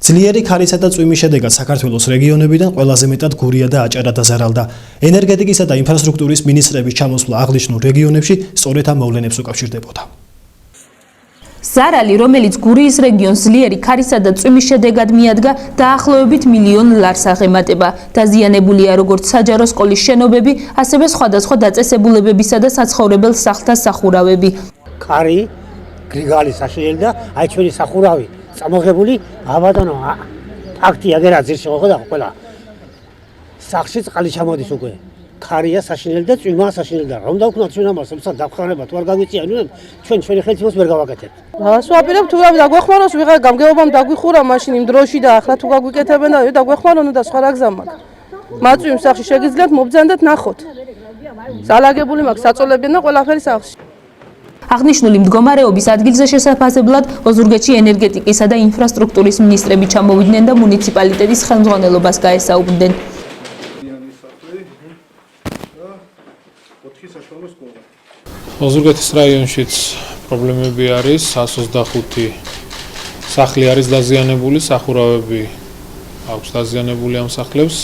ძლიერი ქარისა და წვიმის შედეგად საქართველოს რეგიონებიდან ყველაზე მეტად გურია და აჭარა დაზარალდა. ენერგეტიკისა და ინფრასტრუქტურის მინისტრების ჩამოსვლა აღნიშნულ რეგიონებში სწორედ ამ მოვლენებს უკავშირდებოდა. ზარალი, რომელიც გურიის რეგიონს ძლიერი ქარისა და წვიმის შედეგად მიადგა, დაახლოებით $1,000,000 ლარს აღემატება. დაზიანებულია როგორც საჯარო სკოლის შენობები, ასევე სხვადასხვა დაწესებულებებისა და საცხოვრებელ სახლთა სახურავები. ქარი, გრიგალი საშინელი და აი ჩვენი სახურავი წამოღებული, აბატონო, ფაქტია გერაძირ შეღო ყველა. სახში წყალი ჩამოდის უკვე. ქარია საშინელი და წვიმაა საშინელი და რომ დავქნათ ჩვენ ამას, თუმცა დაგხარება თუ არ გავიწიანებთ, ჩვენ ხელისმოს ვერ გავაკეთებთ. ვასვაპირებ თუ დაგვეხმაროს ვიღა გამგეობამ დაგვიხურა მაშინ იმ დროში და ახლა თუ გაგვიკეთებენ და დაგვეხმარონ და სხვა რა გზა მაქვს. მაწვიმ სახში შეგიძლიათ მობძანდეთ ნახოთ. ზალაგებული მაქვს საწოლებენ და ყველაფერი სახში. აღნიშნული მდგომარეობის ადგილზე შესაფასებლად ოზურგეთში ენერგეტიკისა და ინფრასტრუქტურის მინისტრები ჩამოვიდნენ და მუნიციპალიტეტის ხელმძღვანელობას გაესაუბრნენ. ოზურგეთის რაიონშიც პრობლემები არის, 125 სახლი არის დაზიანებული, სახურავები აქვს დაზიანებული ამ სახლებს.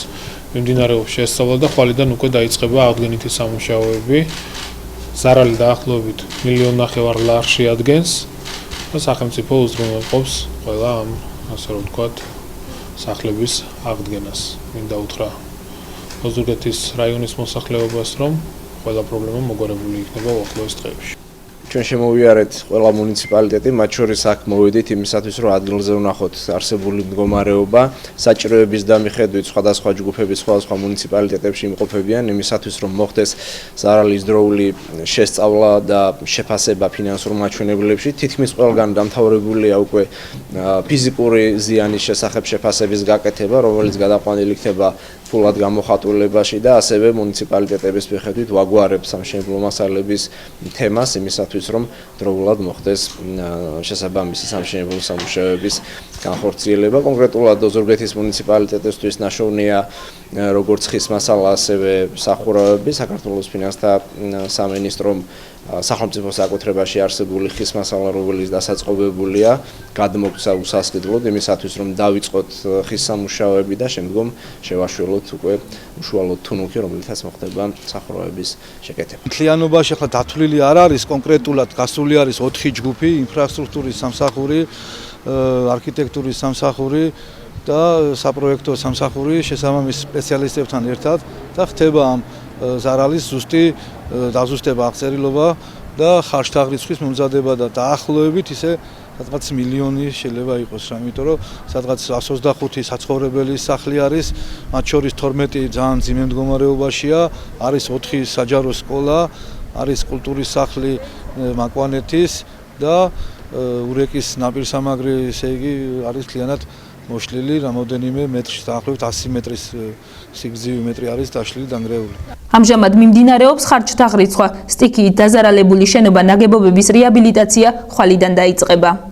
მიმდინარეობს შესწავლა და ხვალიდან უკვე დაიწყება აღდგენითი სამუშაოები. ზარალი დაახლოებით $1,500,000 ლარს შეადგენს და სახელმწიფო უზრუნველყოფს ყველა ამ, ასე რომ ვთქვათ, სახლების აღდგენას. მინდა უთხრა ოზურგეთის რაიონის მოსახლეობას, რომ ყველა პრობლემა მოგვარებული იქნება უახლოეს დღეებში. ჩვენ შემოვიარეთ ყველა მუნიციპალიტეტი, მათ შორის აქ მოვედით იმისათვის, რომ ადგილზე ვნახოთ არსებული მდგომარეობა, საჭიროების და მიხედვით სხვადასხვა ჯგუფები სხვადასხვა მუნიციპალიტეტებში იმყოფებიან, იმისათვის, რომ მოხდეს ზარალის დროული შესწავლა და შეფასება ფინანსურ მაჩვენებლებში. თითქმის ყველგან დამთავრებულია უკვე ფიზიკური ზიანის შესახებ შეფასების გაკეთება, რომელიც გადაყვანილი იქნება ფულად გამოხატულებაში და ასევე მუნიციპალიტეტების მიხედვით ვაგვარებს სამშენებლო მასალების თემას იმისათვის, რომ დროულად მოხდეს შესაბამისი სამშენებლო სამუშაოების განხორციელება. კონკრეტულად ოზურგეთის მუნიციპალიტეტისთვის ნაშოვნია როგორც ხის მასალა, ასევე სახურავები. საქართველოს ფინანსთა სამინისტრომ სახელმწიფო საკუთრებაში არსებული ხის მასალა, რომელიც დასაწყობებულია, გადმოგცა უსასყიდლოდ იმისათვის, რომ დავიწყოთ ხის სამუშაოები და შემდგომ შევაშველოთ უკვე უშუალოდ თუნუქი, რომელთაც მოხდება სახურავების შეკეთება. მთლიანობაში ახლა დათვლილი არ არის, კონკრეტულად გასული არის 4 ჯგუფი: ინფრასტრუქტურის სამსახური, არქიტექტურის სამსახური და საპროექტო სამსახური შესაბამის სპეციალისტებთან ერთად და ხდება ამ ზარალის ზუსტი დაზუსტება, აღწერილობა და ხარჯთაღრიცხვის მომზადება და დაახლოებით ისე სადღაც $1,000,000 შეიძლება იყოს რა, იმიტომ რომ სადღაც 125 საცხოვრებელი სახლი არის, მათ შორის 12 ძალიან მძიმე მდგომარეობაშია, არის 4 საჯარო სკოლა, არის კულტურის სახლი მაკვანეთის და ურეკის ნაპირსამაგრი, ესე იგი არის მთლიანად მოშლილი რამოდენიმე მეტრში, დაახლოებით 100 მეტრის სიგრძივი მეტრი არის დაშლილი დანგრეული. ამჟამად მიმდინარეობს ხარჯთაღრიცხვა, სტიქიით დაზარალებული შენობა ნაგებობების რეაბილიტაცია ხვალიდან დაიწყება.